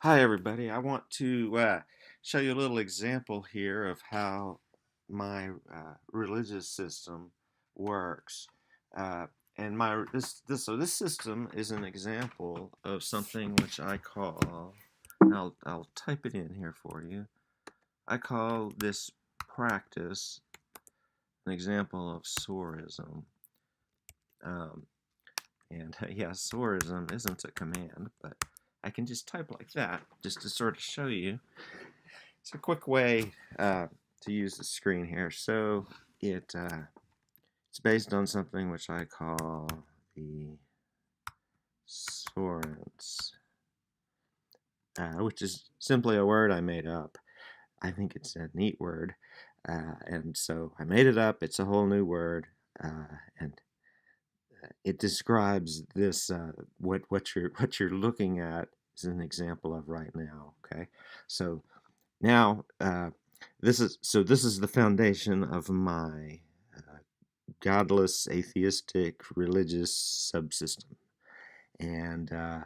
Hi, everybody. I want to show you a little example here of how my religious system works. Uh, and this system is an example of something which I call, and I'll type it in here for you. I call this practice an example of sorism. Um, and yeah, sorism isn't a command, but I can just type like that just to sort of show you. It's a quick way to use the screen here. So it's based on something which I call the sorents, which is simply a word I made up. I think it's a neat word, and so I made it up. It's a whole new word, and it describes this what you're looking at is an example of right now. Okay, so now this is the foundation of my godless, atheistic, religious subsystem, and I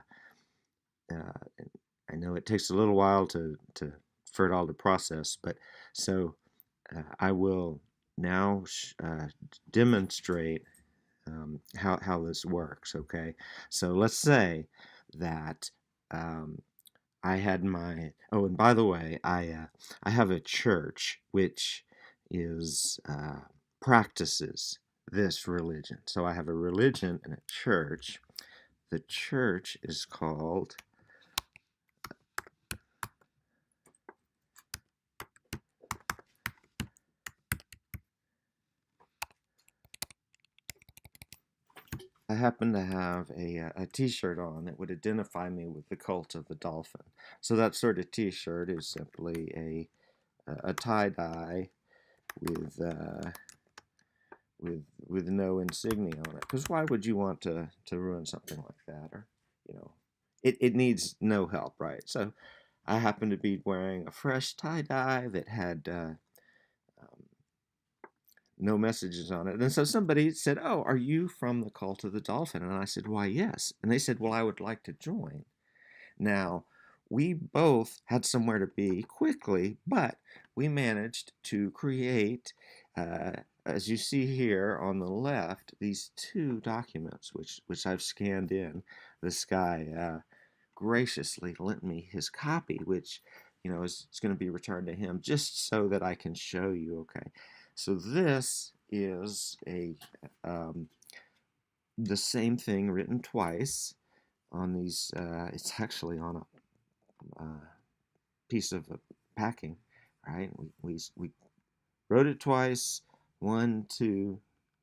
know it takes a little while for it all to process, but so I will now demonstrate how this works. Okay, so let's say that I had my and by the way, I have a church which is practices this religion. So I have a religion and a church. The church is called I happen to have a T-shirt on that would identify me with the cult of the Dolphin. So that sort of T-shirt is simply a tie dye with with no insignia on it. Because why would you want to ruin something like that? Or it needs no help, right? So I happen to be wearing a fresh tie dye that had um, no messages on it. And so somebody said, "Oh, are you from the cult of the Dolphin?" And I said, "Why, yes." And they said, "Well, I would like to join." Now, we both had somewhere to be quickly, but we managed to create, as you see here on the left, these two documents, which I've scanned in. This guy graciously lent me his copy, which is going to be returned to him, just so that I can show you. Okay, so this is um, the same thing written twice on these. It's actually on a piece of packing, right? We wrote it twice, one, two,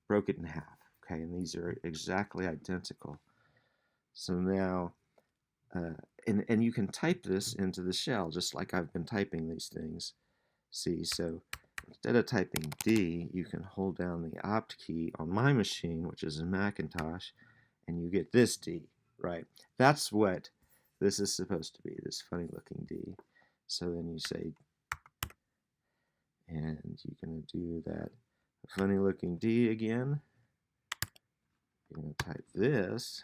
broke it in half. Okay, and these are exactly identical. So now, and you can type this into the shell just like I've been typing these things. See, so instead of typing D, you can hold down the Opt key on my machine, which is a Macintosh, and you get this D, right? That's what this is supposed to be, this funny looking D. So then you say, and you're going to do that funny looking D again. You're going to type this,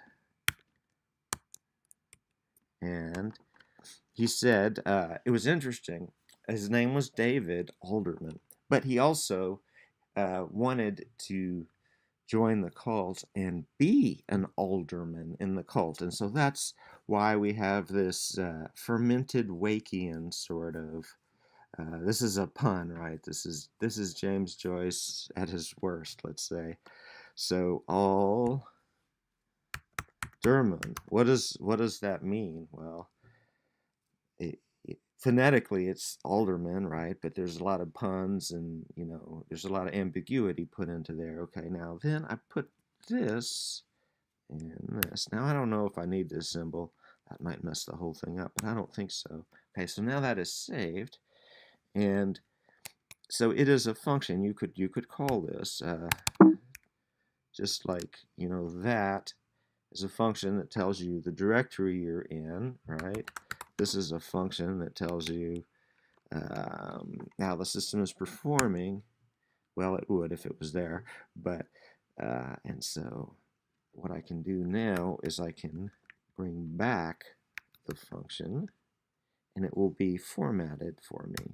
and he said it was interesting. His name was David Alderman, but he also wanted to join the cult and be an alderman in the cult. And so that's why we have this fermented Wakian sort of. This is a pun, right? This is James Joyce at his worst, let's say. So alderman. What does that mean? Well, phonetically it's alderman, right? But there's a lot of puns and there's a lot of ambiguity put into there. Okay, now then I put this and this. Now I don't know if I need this symbol. That might mess the whole thing up, but I don't think so. Okay, so now that is saved, and so it is a function. You could call this just like that is a function that tells you the directory you're in, right? This is a function that tells you how the system is performing. Well, it would if it was there, but and so what I can do now is I can bring back the function, and it will be formatted for me,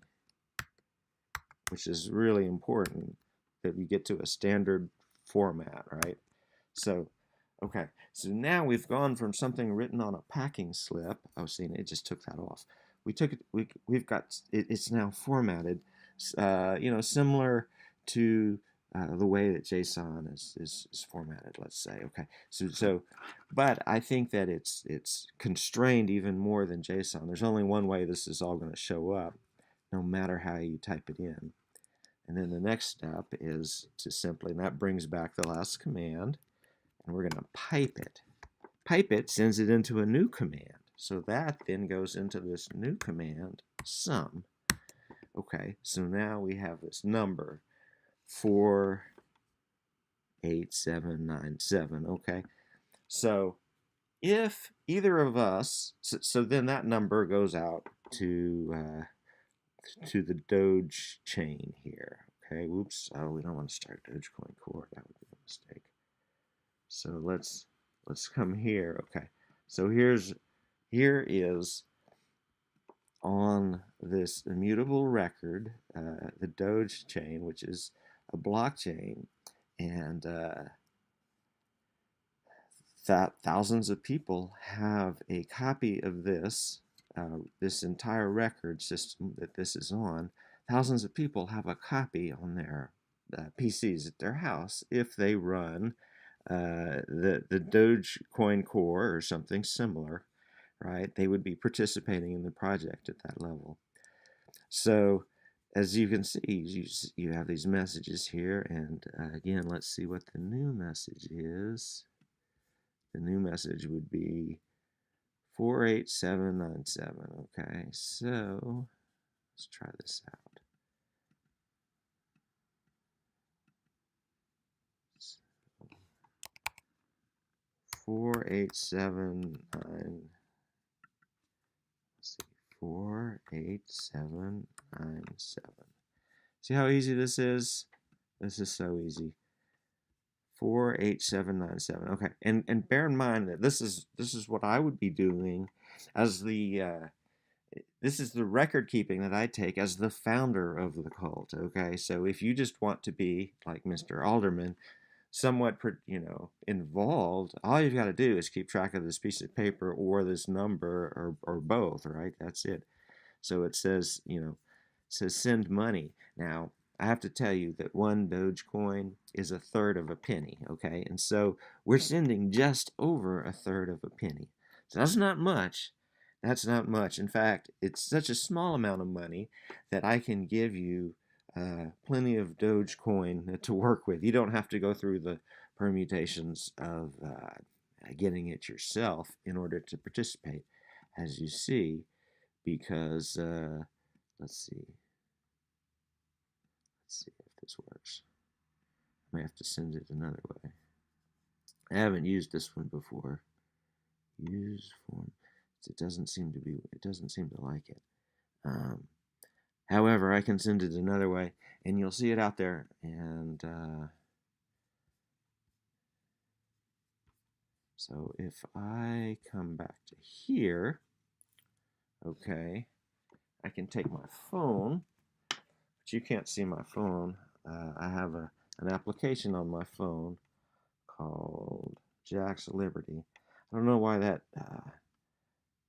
which is really important that we get to a standard format, right? So, okay, so now we've gone from something written on a packing slip. Oh, see, it just took that off. We took it. We've got it, it's now formatted, similar to the way that JSON is formatted. Let's say, okay. But I think that it's constrained even more than JSON. There's only one way this is all going to show up, no matter how you type it in. And then the next step is to simply, and that brings back the last command, and we're going to pipe it. Pipe it sends it into a new command. So that then goes into this new command, sum. Okay, so now we have this number, 48797. Okay, so if either of us, so then that number goes out to the Doge chain here. Okay, whoops. Oh, we don't want to start Dogecoin Core. That would be a mistake. So let's come here. Okay, so here is on this immutable record, the Doge chain, which is a blockchain, and that thousands of people have a copy of this entire record system that this is on. Thousands of people have a copy on their PCs at their house if they run the Dogecoin Core or something similar, right? They would be participating in the project at that level. So as you can see, you have these messages here, and again, let's see what the new message is. The new message would be 48797. Okay, so let's try this out. 4879. Let's see, 48797. See how easy this is? This is so easy. 48797. Okay, and bear in mind that this is what I would be doing as the this is the record keeping that I take as the founder of the cult. Okay, so if you just want to be like Mr. Alderman, somewhat involved, all you've got to do is keep track of this piece of paper or this number or both, right? That's it. So it says send money. Now I have to tell you that one Dogecoin is a third of a penny, okay? And so we're sending just over a third of a penny. So that's not much. That's not much. In fact, it's such a small amount of money that I can give you plenty of Dogecoin to work with. You don't have to go through the permutations of getting it yourself in order to participate, as you see, because let's see. Let's see if this works. I may have to send it another way. I haven't used this one before. Use form. It doesn't seem to like it. However, I can send it another way, and you'll see it out there. And so if I come back to here, okay, I can take my phone, but you can't see my phone. I have an application on my phone called Jack's Liberty. I don't know why that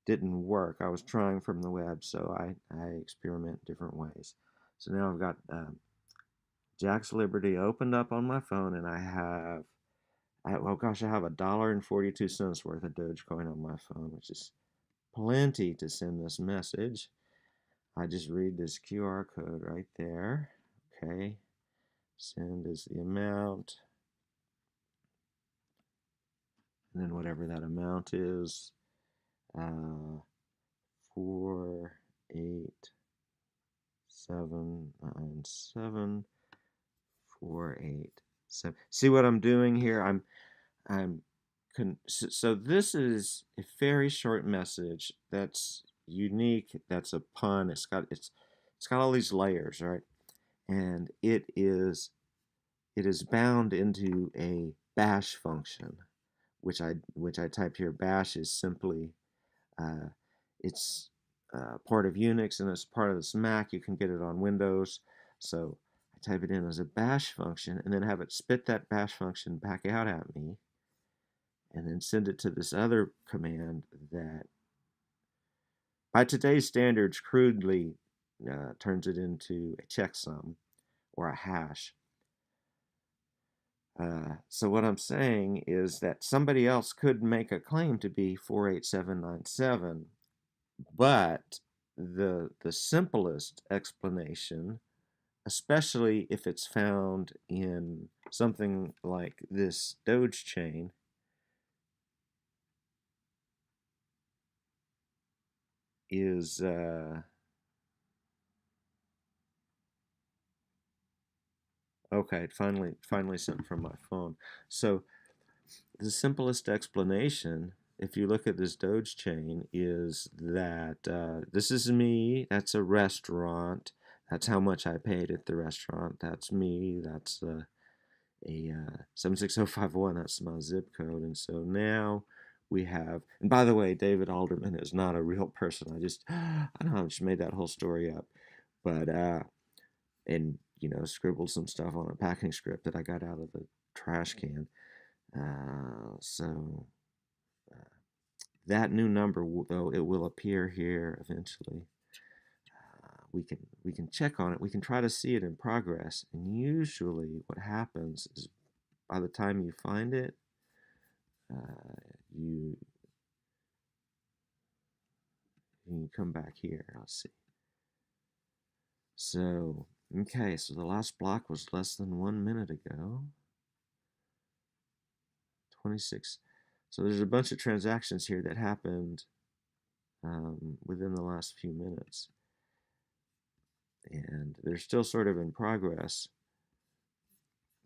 didn't work. I was trying from the web, so I experiment different ways. So now I've got Jack's Liberty opened up on my phone, and I have $1.42 worth of Dogecoin on my phone, which is plenty to send this message. I just read this QR code right there. Okay, send is the amount, and then whatever that amount is, 48797. 487. See what I'm doing here? So this is a very short message that's unique. That's a pun. It's got all these layers, right? And it is bound into a bash function, which I typed here. Bash is simply it's part of Unix and it's part of this Mac. You can get it on Windows. So I type it in as a bash function and then have it spit that bash function back out at me and then send it to this other command that, by today's standards, crudely turns it into a checksum or a hash. So what I'm saying is that somebody else could make a claim to be 48797, but the simplest explanation, especially if it's found in something like this Doge chain, is okay. It finally sent from my phone. So the simplest explanation, if you look at this Doge chain, is that this is me. That's a restaurant. That's how much I paid at the restaurant. That's me. That's a 76051. That's my zip code. And so now we have, and by the way, David Alderman is not a real person. I don't know, I just made that whole story up. But, and, scribbled some stuff on a packing script that I got out of the trash can. So that new number, though, it will appear here eventually. We can check on it. We can try to see it in progress. And usually, what happens is, by the time you find it, you come back here. Let's see. So, okay, so the last block was less than 1 minute ago. 26. So there's a bunch of transactions here that happened within the last few minutes, and they're still sort of in progress.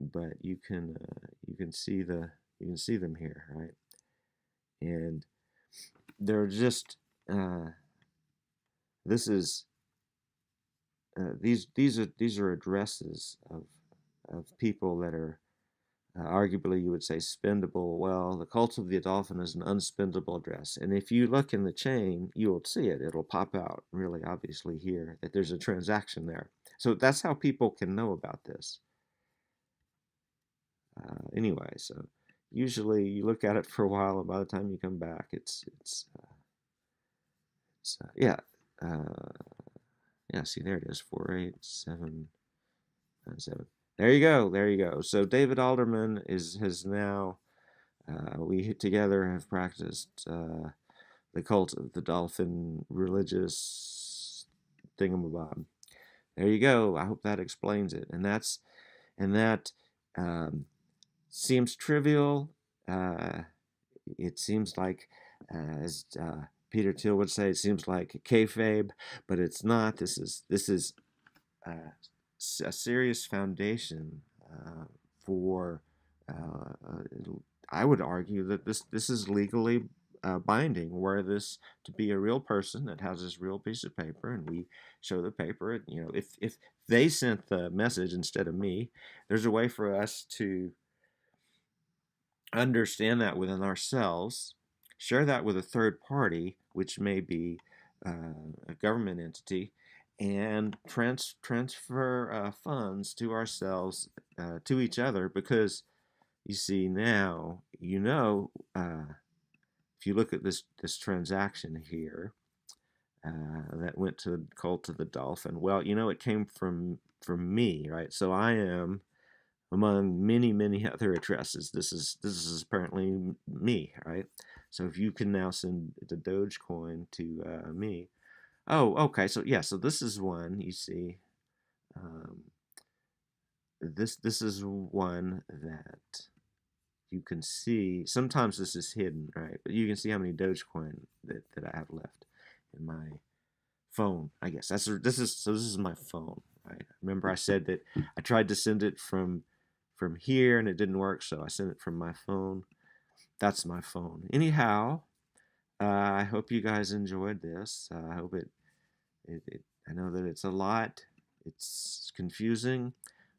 But you can see them here, right? And they're just this is these are addresses of people that are arguably you would say spendable. Well, the Cult of the Dolphin is an unspendable address, and if you look in the chain, you will see it. It'll pop out really obviously here that there's a transaction there. So that's how people can know about this. Anyway, so usually you look at it for a while, and by the time you come back, it's yeah, yeah. See, there it is, 48797. There you go. There you go. So David Alderman has now. We together have practiced the Cult of the Dolphin religious thingamabob. There you go. I hope that explains it. And that seems trivial. It seems like, as Peter Thiel would say, it seems like kayfabe, but it's not. This is a serious foundation for. I would argue that this is legally binding, were this to be a real person that has this real piece of paper, and we show the paper. If they sent the message instead of me, there's a way for us to understand that within ourselves, share that with a third party, which may be a government entity, and transfer funds to ourselves, to each other, because you see now, if you look at this transaction here that went to the Cult of the Dolphin, well, it came from me, right? So I am among many other addresses. This is apparently me, right? So if you can now send the Dogecoin to me. Oh, okay. So yeah, so this is one you see. Um, this is one that you can see. Sometimes this is hidden, right? But you can see how many Dogecoin that I have left in my phone. I guess this is my phone. Right? Remember I said that I tried to send it from here and it didn't work, so I sent it from my phone. That's my phone. Anyhow, I hope you guys enjoyed this. I hope it I know that it's a lot. It's confusing,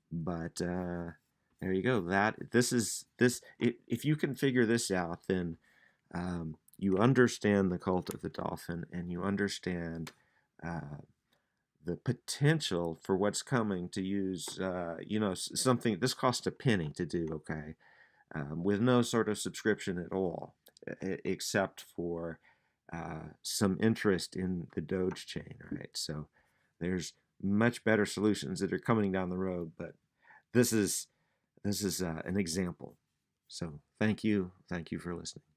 but there you go. If you can figure this out, then you understand the cult of the dolphin, and you understand the potential for what's coming to use, something. This costs a penny to do, okay, with no sort of subscription at all, except for some interest in the Doge chain, right? So there's much better solutions that are coming down the road, but this is an example. So thank you for listening.